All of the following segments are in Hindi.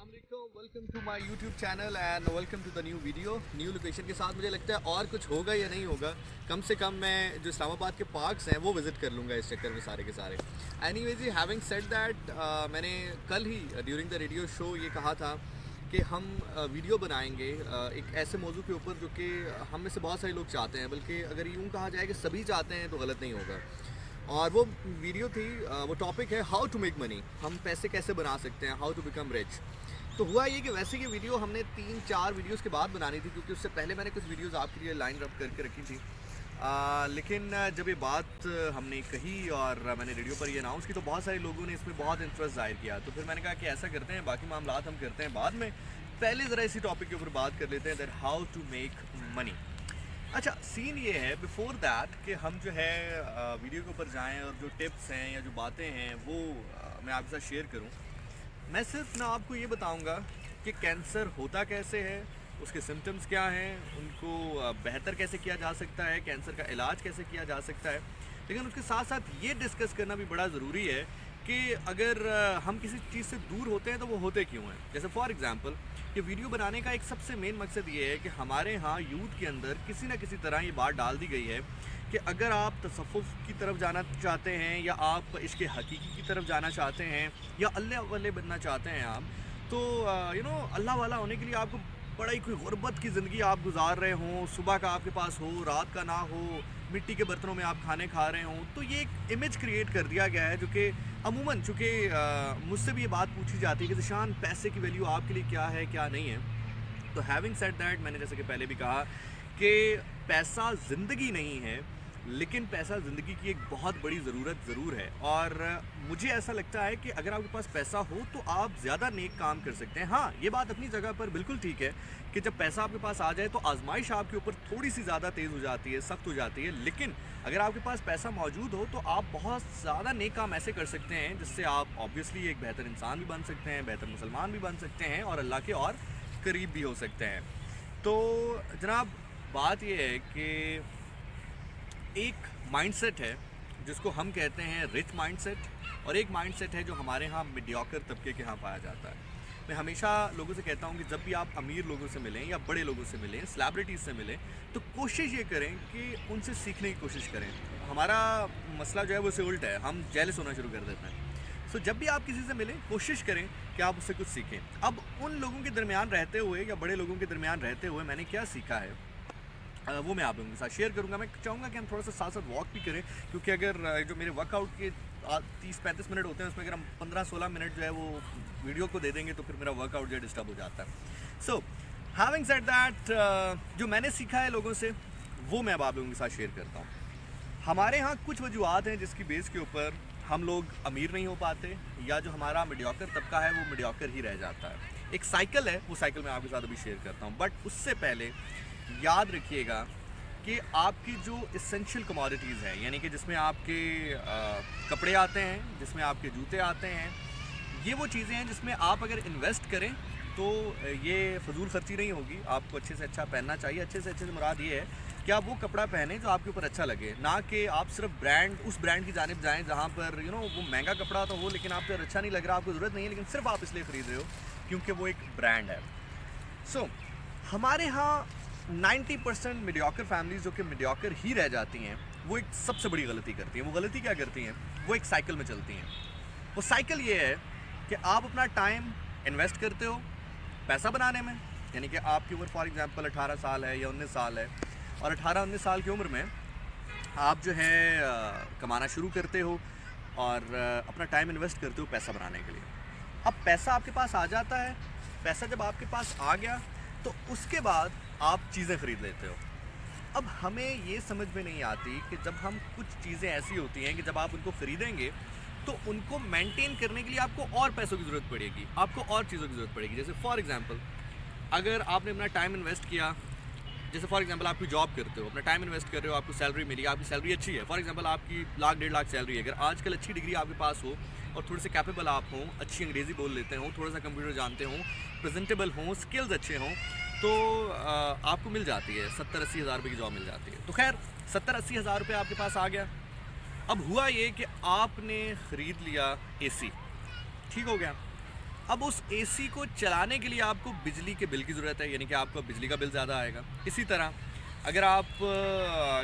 Welcome to my YouTube channel and welcome to the new video. New location के साथ मुझे लगता है और कुछ होगा या नहीं होगा, कम से कम मैं जो इस्लामाबाद के पार्क्स हैं वो विज़िट कर लूँगा इस चक्कर में सारे के सारे। एनीवेज, हैविंग सेड दैट, मैंने कल ही ड्यूरिंग द रेडियो शो ये कहा था कि हम वीडियो बनाएंगे एक ऐसे मौजू के ऊपर जो कि हम में से बहुत सारे लोग चाहते हैं, बल्कि अगर यूँ कहा जाए कि सभी चाहते हैं तो गलत नहीं होगा। और वो वीडियो थी, वो टॉपिक है हाउ टू मेक मनी, हम पैसे कैसे बना सकते हैं, हाउ टू बिकम रिच। तो हुआ ये कि वैसे ये वीडियो हमने 3-4 वीडियोस के बाद बनानी थी, क्योंकि उससे पहले मैंने कुछ वीडियोस आपके लिए लाइन अप करके रखी थी। लेकिन जब ये बात हमने कही और मैंने रेडियो पर ये अनाउंस की तो बहुत सारे लोगों ने इसमें बहुत इंटरेस्ट जाहिर किया। तो फिर मैंने कहा कि ऐसा करते हैं, बाकी मामलात हम करते हैं बाद में, पहले ज़रा इसी टॉपिक के ऊपर बात कर लेते हैं, that how to make money. अच्छा, सीन ये है बिफोर दैट कि हम जो है वीडियो के ऊपर जाएं और जो टिप्स हैं या जो बातें हैं वो मैं आपके साथ शेयर करूं। मैं सिर्फ ना आपको ये बताऊंगा कि कैंसर होता कैसे है, उसके सिम्टम्स क्या हैं, उनको बेहतर कैसे किया जा सकता है, कैंसर का इलाज कैसे किया जा सकता है। लेकिन उसके साथ साथ ये डिस्कस करना भी बड़ा ज़रूरी है कि अगर हम किसी चीज़ से दूर होते हैं तो वो होते क्यों हैं। जैसे फॉर एग्ज़ाम्पल, ये वीडियो बनाने का एक सबसे मेन मकसद ये है कि हमारे यहाँ यूथ के अंदर किसी न किसी तरह ये बात डाल दी गई है कि अगर आप तसव्वुफ़ की तरफ जाना चाहते हैं या आप इश्क़ हकीकी की तरफ जाना चाहते हैं या अल्लाह वाले बनना चाहते हैं आप, तो अल्लाह वाला होने के लिए आपको बड़ा ही कोई गुर्बत की ज़िंदगी आप गुजार रहे हों, सुबह का आपके पास हो, रात का ना हो, मिट्टी के बर्तनों में आप खाने खा रहे हों, तो ये एक इमेज क्रिएट कर दिया गया है जो कि अमूमन, चूँकि मुझसे भी ये बात पूछी जाती है कि ज़िशान पैसे की वैल्यू आपके लिए क्या है क्या नहीं है। तो हैविंग सेड दैट, मैंने जैसे कि पहले भी कहा कि पैसा ज़िंदगी नहीं है, लेकिन पैसा ज़िंदगी की एक बहुत बड़ी ज़रूरत ज़रूर है। और मुझे ऐसा लगता है कि अगर आपके पास पैसा हो तो आप ज़्यादा नेक काम कर सकते हैं। हाँ, ये बात अपनी जगह पर बिल्कुल ठीक है कि जब पैसा आपके पास आ जाए तो आजमाइश आपके ऊपर थोड़ी सी ज़्यादा तेज़ हो जाती है, सख्त हो जाती है। लेकिन अगर आपके पास पैसा मौजूद हो तो आप बहुत ज़्यादा नेक काम ऐसे कर सकते हैं जिससे आप ऑब्वियसली एक बेहतर इंसान भी बन सकते हैं, बेहतर मुसलमान भी बन सकते हैं और अल्लाह के और करीब भी हो सकते हैं। तो जनाब, बात यह है कि एक माइंडसेट है जिसको हम कहते हैं रिच माइंडसेट, और एक माइंडसेट है जो हमारे यहाँ मीडियोकर तबके के यहाँ पाया जाता है। मैं हमेशा लोगों से कहता हूँ कि जब भी आप अमीर लोगों से मिलें या बड़े लोगों से मिलें, सेलिब्रिटीज़ से मिलें, तो कोशिश ये करें कि उनसे सीखने की कोशिश करें। हमारा मसला जो है वो उससे उल्टा है, हम जेलस होना शुरू कर देते हैं। सो जब भी आप किसी से मिलें, कोशिश करें कि आप उससे कुछ सीखें। अब उन लोगों के दरमियान रहते हुए या बड़े लोगों के दरमियान रहते हुए मैंने क्या सीखा है वो मैं आप लोगों के साथ शेयर करूंगा। मैं चाहूँगा कि हम थोड़ा सा साथ साथ वॉक भी करें, क्योंकि अगर जो मेरे वर्कआउट के 30-35 मिनट होते हैं उसमें अगर हम 15-16 मिनट जो है वो वीडियो को दे देंगे तो फिर मेरा वर्कआउट जो है डिस्टर्ब हो जाता है। सो हैविंग सेड दैट, जो मैंने सीखा है लोगों से वो मैं अब आप लोगों के साथ शेयर करता हूँ। हमारे यहाँ कुछ वजूहत हैं जिसकी बेस के ऊपर हम लोग अमीर नहीं हो पाते, या जो हमारा मीडियोकर तबका है वो मीडियोकर ही रह जाता है। एक साइकिल है, वो साइकिल मैं आपके साथ अभी शेयर करता हूँ। बट उससे पहले याद रखिएगा कि आपकी जो इसेंशियल कमोडिटीज़ हैं, यानी कि जिसमें आपके कपड़े आते हैं, जिसमें आपके जूते आते हैं, ये वो चीज़ें हैं जिसमें आप अगर इन्वेस्ट करें तो ये फजूल खर्ची नहीं होगी। आपको अच्छे से अच्छा पहनना चाहिए। अच्छे से मुराद ये है कि आप वो कपड़ा पहने जो आपके ऊपर अच्छा लगे, ना कि आप सिर्फ उस ब्रांड की जानिब जाएँ जहाँ पर वो महंगा कपड़ा तो हो लेकिन आप पर अच्छा नहीं लग रहा, आपको ज़रूरत नहीं है, लेकिन सिर्फ आप इसलिए ख़रीद रहे हो क्योंकि वो एक ब्रांड है। सो हमारे यहाँ 90% मीडियोकर फैमिलीज़ जो कि मीडियोकर ही रह जाती हैं, वो एक सबसे बड़ी गलती करती हैं। वो गलती क्या करती हैं? वो एक साइकिल में चलती हैं। वो साइकिल ये है कि आप अपना टाइम इन्वेस्ट करते हो पैसा बनाने में, यानी कि आपकी उम्र फॉर एग्जांपल 18 साल है या 19 साल है, और 18-19 साल की उम्र में आप जो है कमाना शुरू करते हो और अपना टाइम इन्वेस्ट करते हो पैसा बनाने के लिए। अब पैसा आपके पास आ जाता है। पैसा जब आपके पास आ गया तो उसके बाद आप चीज़ें ख़रीद लेते हो। अब हमें ये समझ में नहीं आती कि जब हम कुछ चीज़ें ऐसी होती हैं कि जब आप उनको ख़रीदेंगे तो उनको मेंटेन करने के लिए आपको और पैसों की ज़रूरत पड़ेगी, आपको और चीज़ों की ज़रूरत पड़ेगी। जैसे फॉर एग्ज़ाम्पल, अगर आपने अपना टाइम इन्वेस्ट किया, जैसे फॉर एग्ज़ाम्पल आप कोई जॉब करते हो, अपना टाइम इन्वेस्ट कर रहे हो, आपको सैलरी मिली, आपकी सैलरी अच्छी है, फॉर एग्ज़ाम्पल आपकी 1-1.5 लाख सैलरी है। अगर आजकल अच्छी डिग्री आपके पास हो और थोड़े से कैपेबल आप हों, अच्छी अंग्रेज़ी बोल लेते हों, थोड़ा सा कंप्यूटर जानते हों, प्रेजेंटेबल हों, स्किल्स अच्छे हों, तो आपको मिल जाती है 70-80 हज़ार रुपये की जॉब मिल जाती है। तो खैर 70-80 हज़ार रुपये आपके पास आ गया। अब हुआ ये कि आपने ख़रीद लिया AC, ठीक हो गया। अब उस एसी को चलाने के लिए आपको बिजली के बिल की ज़रूरत है, यानी कि आपका बिजली का बिल ज़्यादा आएगा। इसी तरह अगर आप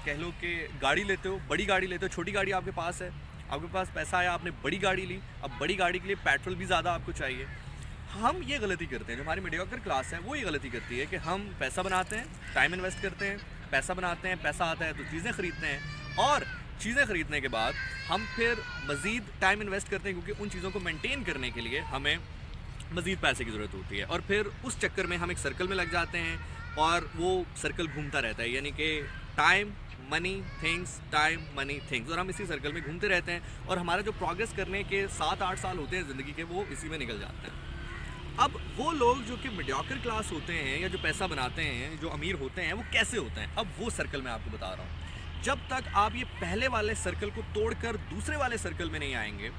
कह लो कि गाड़ी लेते हो, बड़ी गाड़ी लेते हो, छोटी गाड़ी आपके पास है, आपके पास पैसा आया, आपने बड़ी गाड़ी ली, अब बड़ी गाड़ी के लिए पेट्रोल भी ज़्यादा आपको चाहिए। हम ये गलती करते हैं, जो हमारी मीडियोकर क्लास है वो ये गलती करती है कि हम पैसा बनाते हैं, टाइम इन्वेस्ट करते हैं, पैसा बनाते हैं, पैसा आता है तो चीज़ें ख़रीदते हैं, और चीज़ें ख़रीदने के बाद हम फिर मज़ीद टाइम इन्वेस्ट करते हैं, क्योंकि उन चीज़ों को मेंटेन करने के लिए हमें मज़ीद पैसे की ज़रूरत होती है। और फिर उस चक्कर में हम एक सर्कल में लग जाते हैं और वो सर्कल घूमता रहता है, यानी कि time money things, time money things, और हम इसी सर्कल में घूमते रहते हैं और हमारा जो प्रोग्रेस करने के 7-8 साल होते हैं ज़िंदगी के, वो इसी में निकल जाते हैं। अब वो लोग जो कि मीडियोकर क्लास होते हैं या जो पैसा बनाते हैं, जो अमीर होते हैं, वो कैसे होते हैं, अब वो सर्कल मैं आपको बता रहा हूँ। जब तक आप ये पहले वाले सर्कल को तोड़कर दूसरे वाले सर्कल में नहीं आएंगे,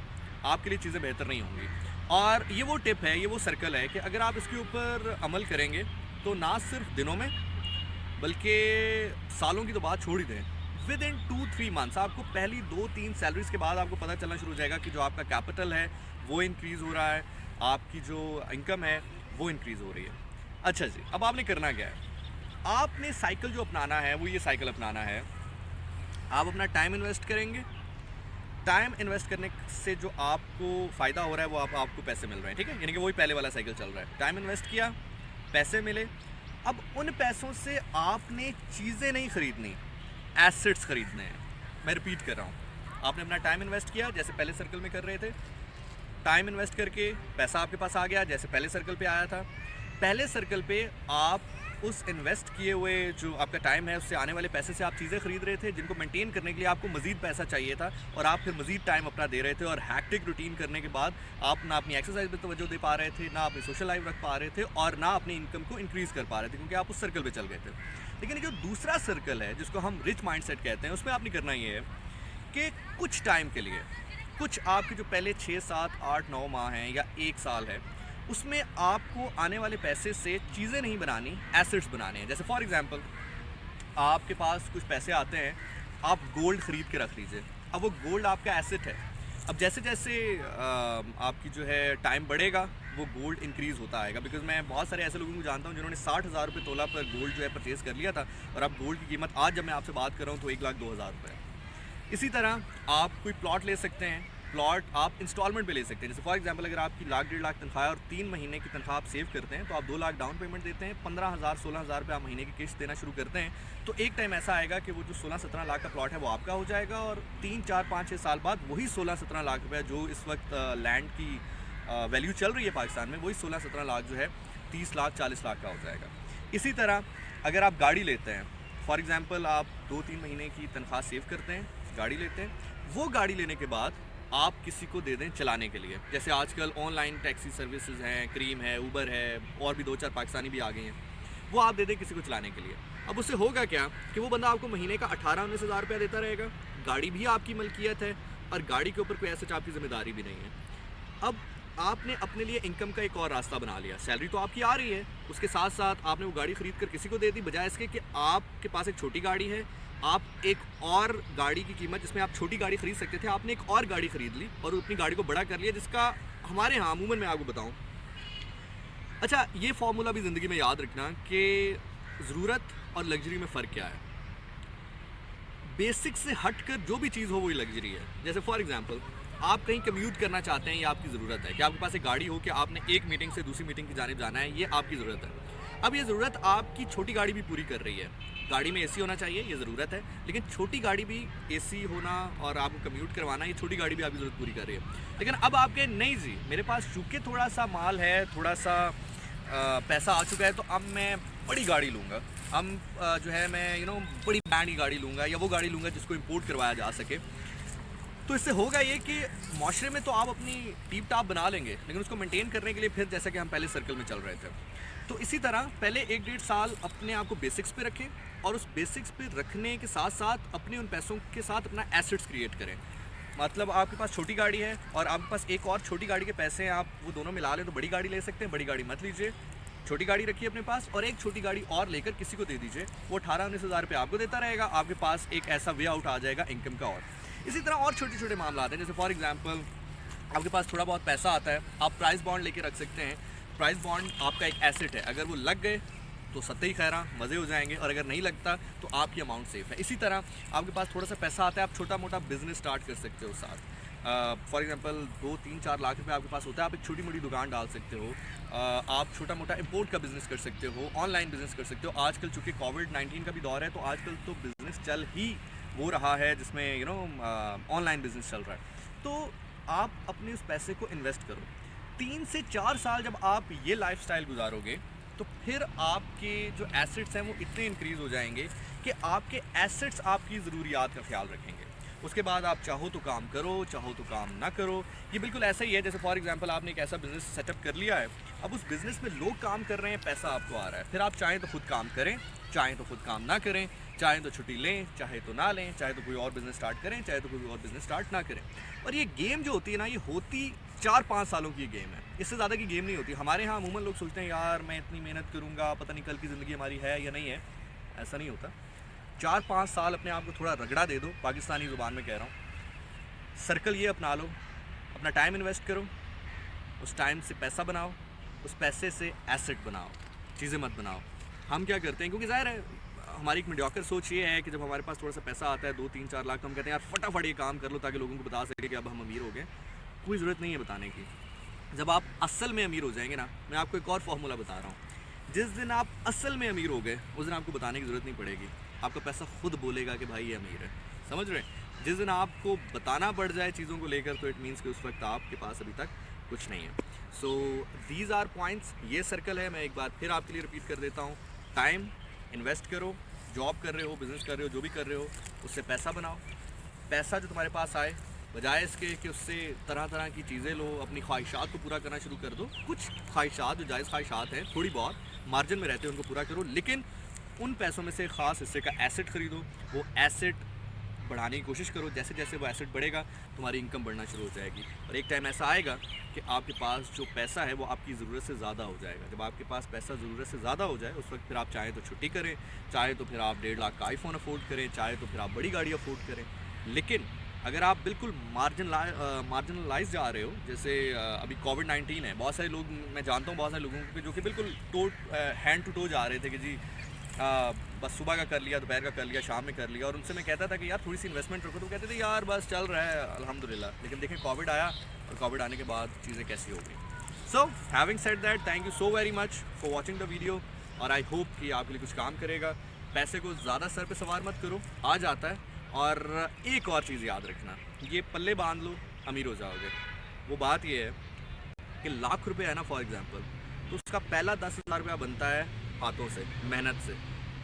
आपके लिए चीज़ें बेहतर नहीं होंगी। और ये वो टिप है, ये वो सर्कल है कि अगर आप इसके ऊपर अमल करेंगे तो ना सिर्फ दिनों में बल्कि सालों की तो बात छोड़ ही दें, विद इन 2-3 मंथ्स आपको पहली 2-3 सैलरीज के बाद आपको पता चलना शुरू हो जाएगा कि जो आपका कैपिटल है वो इंक्रीज़ हो रहा है, आपकी जो इनकम है वो इंक्रीज़ हो रही है। अच्छा जी, अब आपने करना क्या है, आपने साइकिल जो अपनाना है वो ये साइकिल अपनाना है। आप अपना टाइम इन्वेस्ट करेंगे, टाइम इन्वेस्ट करने से जो आपको फ़ायदा हो रहा है वो आपको पैसे मिल रहे हैं, ठीक है, यानी कि वही पहले वाला साइकिल चल रहा है। टाइम इन्वेस्ट किया, पैसे मिले, अब उन पैसों से आपने चीज़ें नहीं ख़रीदनी, एसेट्स ख़रीदने हैं। मैं रिपीट कर रहा हूँ, आपने अपना टाइम इन्वेस्ट किया जैसे पहले सर्कल में कर रहे थे, टाइम इन्वेस्ट करके पैसा आपके पास आ गया जैसे पहले सर्कल पे आया था। पहले सर्कल पे आप उस इन्वेस्ट किए हुए जो आपका टाइम है उससे आने वाले पैसे से आप चीज़ें खरीद रहे थे जिनको मेंटेन करने के लिए आपको मज़ीद पैसा चाहिए था, और आप फिर मज़ीद टाइम अपना दे रहे थे, और हैक्टिक रूटीन करने के बाद आप ना अपनी एक्सरसाइज पर तवज्जो दे पा रहे थे, ना अपनी सोशल लाइफ रख पा रहे थे, और ना अपनी इनकम को इंक्रीज़ कर पा रहे थे, क्योंकि आप उस सर्कल पर चल गए थे। लेकिन जो दूसरा सर्कल है जिसको हम रिच माइंडसेट कहते हैं, उसमें आपने करना ये है कि कुछ टाइम के लिए, कुछ आपके जो पहले 6, 7, 8, 9 माह हैं या 1 साल है, उसमें आपको आने वाले पैसे से चीज़ें नहीं बनानी, एसेट्स बनाने हैं। जैसे फॉर एग्जांपल आपके पास कुछ पैसे आते हैं, आप गोल्ड ख़रीद के रख लीजिए, अब वो गोल्ड आपका एसेट है। अब जैसे जैसे आपकी जो है टाइम बढ़ेगा वो गोल्ड इंक्रीज़ होता आएगा, बिकॉज मैं बहुत सारे ऐसे लोगों को जानता हूँ जिन्होंने 60,000 रुपये तोला पर गोल्ड जो है परचेज़ कर लिया था, और अब गोल्ड की कीमत आज जब मैं आपसे बात कर रहा हूँ तो 1,02,000 रुपये है। इसी तरह आप कोई प्लॉट ले सकते हैं, प्लॉट आप इंस्टॉलमेंट पे ले सकते हैं। जैसे फॉर एग्जांपल अगर आपकी 1,00,000 1,50,000 तनख्वाह है और 3 महीने की तनख्वाह आप सेव करते हैं, तो आप 2 लाख डाउन पेमेंट देते हैं, 15,000 16,000 रुपये आप महीने की किस्त देना शुरू करते हैं, तो एक टाइम ऐसा आएगा कि वो जो 16-17 लाख का प्लॉट है वो आपका हो जाएगा, और 3-4-5-6 साल बाद वही 16-17 लाख रुपये जो इस वक्त लैंड की वैल्यू चल रही है पाकिस्तान में, वही 16-17 लाख जो है 30 लाख 40 लाख का हो जाएगा। इसी तरह अगर आप गाड़ी लेते हैं, फॉर एग्ज़ाम्पल आप 2-3 महीने की तनख्वाह सेव करते हैं, गाड़ी लेते हैं, वो गाड़ी लेने के बाद आप किसी को दे दें चलाने के लिए। जैसे आजकल ऑनलाइन टैक्सी सर्विसेज हैं, क्रीम है, ऊबर है, और भी 2-4 पाकिस्तानी भी आ गए हैं, वो आप दे दें किसी को चलाने के लिए। अब उससे होगा क्या कि वो बंदा आपको महीने का 18-19 हज़ार रुपया देता रहेगा, गाड़ी भी आपकी मलकियत है, और गाड़ी के ऊपर कोई ऐसे आपकी ज़िम्मेदारी भी नहीं है। अब आपने अपने लिए इनकम का एक और रास्ता बना लिया, सैलरी तो आपकी आ रही है, उसके साथ साथ आपने वो गाड़ी ख़रीद कर किसी को दे दी, बजाय इसके कि आपके पास एक छोटी गाड़ी है, आप एक और गाड़ी की कीमत जिसमें आप छोटी गाड़ी ख़रीद सकते थे, आपने एक और गाड़ी ख़रीद ली और अपनी गाड़ी को बड़ा कर लिया, जिसका हमारे यहाँ अमूमन मैं आपको बताऊँ, अच्छा ये फार्मूला भी ज़िंदगी में याद रखना कि ज़रूरत और लग्जरी में फ़र्क क्या है। बेसिक से हट कर जो भी चीज़ हो वही लग्जरी है। जैसे फॉर एग्जांपल आप कहीं कम्यूट करना चाहते हैं, ये आपकी ज़रूरत है कि आपके पास एक गाड़ी हो कि आपने एक मीटिंग से दूसरी मीटिंग की जानिब जाना है, ये आपकी ज़रूरत है। अब ये ज़रूरत आपकी छोटी गाड़ी भी पूरी कर रही है, गाड़ी में एसी होना चाहिए, ये ज़रूरत है, लेकिन छोटी गाड़ी भी एसी होना और आपको कम्यूट करवाना, ये छोटी गाड़ी भी आपकी ज़रूरत पूरी कर रही है। लेकिन अब आपके नहीं जी, मेरे पास चूँकि थोड़ा सा माल है, थोड़ा सा पैसा आ चुका है, तो अब मैं बड़ी गाड़ी लूँगा, हम जो है मैं बड़ी ब्रांड की गाड़ी लूँगा, या वो गाड़ी लूँगा जिसको इंपोर्ट करवाया जा सके। तो इससे होगा ये कि माशरे में तो आप अपनी टीप टाप बना लेंगे, लेकिन उसको मेंटेन करने के लिए फिर जैसा कि हम पहले सर्कल में चल रहे थे, तो इसी तरह पहले 1-1.5 साल अपने आप को बेसिक्स पे रखें, और उस बेसिक्स पे रखने के साथ साथ अपने उन पैसों के साथ अपना एसेट्स क्रिएट करें। मतलब आपके पास छोटी गाड़ी है और आपके पास एक और छोटी गाड़ी के पैसे हैं, आप वो दोनों मिला लें तो बड़ी गाड़ी ले सकते हैं। बड़ी गाड़ी मत लीजिए, छोटी गाड़ी रखिए अपने पास, और एक छोटी गाड़ी और लेकर किसी को दे दीजिए, वो 18-19 हज़ार रुपये आपको देता रहेगा, आपके पास एक ऐसा वे आउट आ जाएगा इनकम का। और इसी तरह और छोटे छोटे मामला हैं, जैसे फॉर एग्जांपल आपके पास थोड़ा बहुत पैसा आता है, आप प्राइस बॉन्ड लेके रख सकते हैं। प्राइस बॉन्ड आपका एक एसेट है, अगर वो लग गए तो सत्ते ही खैरा मज़े हो जाएंगे, और अगर नहीं लगता तो आपकी अमाउंट सेफ है। इसी तरह आपके पास थोड़ा सा पैसा आता है, आप छोटा मोटा बिजनेस स्टार्ट कर सकते हो साथ। फॉर एग्जांपल 2-3-4 लाख रुपए आपके पास होता है, आप एक छोटी मोटी दुकान डाल सकते हो। आप छोटा मोटा इंपोर्ट का बिज़नेस कर सकते हो, ऑनलाइन बिज़नेस कर सकते हो। आजकल चूँकि कोविड-19 का भी दौर है, तो आजकल तो बिज़नेस चल ही वो रहा है जिसमें ऑनलाइन बिज़नेस चल रहा है। तो आप अपने उस पैसे को इन्वेस्ट करो। 3 से 4 साल जब आप ये लाइफस्टाइल गुजारोगे, तो फिर आपके जो एसेट्स हैं वो इतने इंक्रीज़ हो जाएंगे कि आपके एसेट्स आपकी ज़रूरियात का ख्याल रखेंगे। उसके बाद आप चाहो तो काम करो, चाहो तो काम ना करो। ये बिल्कुल ऐसा ही है जैसे फॉर एग्जांपल आपने एक ऐसा बिज़नेस सेटअप कर लिया है, अब उस बिज़नेस में लोग काम कर रहे हैं, पैसा आपको आ रहा है। फिर आप चाहें तो खुद काम करें, चाहें तो खुद काम ना करें, चाहें तो छुट्टी लें, चाहे तो ना लें, चाहे तो कोई और बिज़नेस स्टार्ट करें, चाहे तो कोई और बिज़नेस स्टार्ट ना करें। और ये गेम जो होती है ना, ये होती 4-5 सालों की गेम है, इससे ज़्यादा की गेम नहीं होती। हमारे यहाँ अमूमन लोग सोचते हैं यार मैं इतनी मेहनत करूँगा, पता नहीं कल की ज़िंदगी हमारी है या नहीं है। ऐसा नहीं होता। 4-5 साल अपने आप को थोड़ा रगड़ा दे दो, पाकिस्तानी ज़ुबान में कह रहा हूँ। सर्कल ये अपना लो, अपना टाइम इन्वेस्ट करो, उस टाइम से पैसा बनाओ, उस पैसे से एसेट बनाओ, चीज़ें मत बनाओ। हम क्या करते हैं, क्योंकि ज़ाहिर है हमारी एक मीडियोकर सोच ये है कि जब हमारे पास थोड़ा सा पैसा आता है 2-3-4 लाख, तो हम कहते हैं यार फटाफट ये काम कर लो ताकि लोगों को बता सके कि अब हम अमीर हो गए। कोई ज़रूरत नहीं है बताने की। जब आप असल में अमीर हो जाएंगे ना, मैं आपको एक और फार्मूला बता रहा हूँ, जिस दिन आप असल में अमीर हो गए उस दिन आपको बताने की ज़रूरत नहीं पड़ेगी। आपका पैसा खुद बोलेगा कि भाई ये अमीर है। समझ रहे हैं? जिस दिन आपको बताना पड़ जाए चीज़ों को लेकर, तो इट मीन्स कि उस वक्त आपके पास अभी तक कुछ नहीं है। सो दीज आर पॉइंट्स, ये सर्कल है। मैं एक बार फिर आपके लिए रिपीट कर देता हूँ। टाइम इन्वेस्ट करो, जॉब कर रहे हो, बिज़नेस कर रहे हो, जो भी कर रहे हो, उससे पैसा बनाओ। पैसा जो तुम्हारे पास आए, बजाय इसके कि उससे तरह तरह की चीज़ें लो, अपनी ख्वाहिशात को पूरा करना शुरू कर दो। कुछ ख्वाहिशात जो जायज़ ख्वाहिशात हैं, थोड़ी बहुत मार्जिन में रहते हैं, उनको पूरा करो, लेकिन उन पैसों में से ख़ास हिस्से का एसेट ख़रीदो। वो एसेट बढ़ाने की कोशिश करो। जैसे जैसे वो एसेट बढ़ेगा, तुम्हारी इनकम बढ़ना शुरू हो जाएगी, और एक टाइम ऐसा आएगा कि आपके पास जो पैसा है वो आपकी ज़रूरत से ज़्यादा हो जाएगा। जब आपके पास पैसा ज़रूरत से ज़्यादा हो जाए, उस वक्त फिर आप चाहें तो छुट्टी करें, चाहे तो फिर आप 1.5 लाख का आईफोन अफोर्ड करें, चाहे तो फिर आप बड़ी गाड़ी अफोर्ड करें। लेकिन अगर आप बिल्कुल मार्जिनलाइज जा रहे हो, जैसे अभी कोविड-19 है, बहुत सारे लोग, मैं जानता हूँ बहुत सारे लोगों को जो कि बिल्कुल हैंड टू टो जा रहे थे कि जी बस सुबह का कर लिया, दोपहर का कर लिया, शाम में कर लिया। और उनसे मैं कहता था कि यार थोड़ी सी इन्वेस्टमेंट रखो, तो कहते थे यार बस चल रहा है अल्हम्दुलिल्लाह। लेकिन देखें कोविड आया, और कोविड आने के बाद चीज़ें कैसी हो गई। So having said that, thank you so very much for watching the video, और आई होप कि आपके लिए कुछ काम करेगा। पैसे को ज़्यादा सर पे सवार मत करो, आ जाता है। और एक और चीज़ याद रखना, ये पल्ले बांध लो, अमीर हो जाओगे। वो बात ये है कि लाख रुपये है ना फॉर एग्ज़ाम्पल, तो उसका पहला 10,000 रुपया बनता है हाथों से, मेहनत से।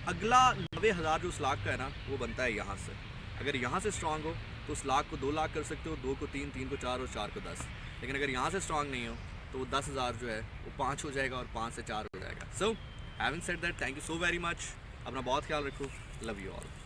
अगला 90,000 जो उस लाख का है ना, वो बनता है यहाँ से। अगर यहाँ से स्ट्रांग हो तो उस लाख को 2 लाख कर सकते हो, 2 को 3, 3 को 4 और 4 को 10। लेकिन अगर यहाँ से स्ट्रांग नहीं हो तो वो 10,000 जो है वो 5 हो जाएगा, और 5 से 4 हो जाएगा। So having said that, thank you so very much. अपना बहुत ख्याल रखो, लव यू ऑल।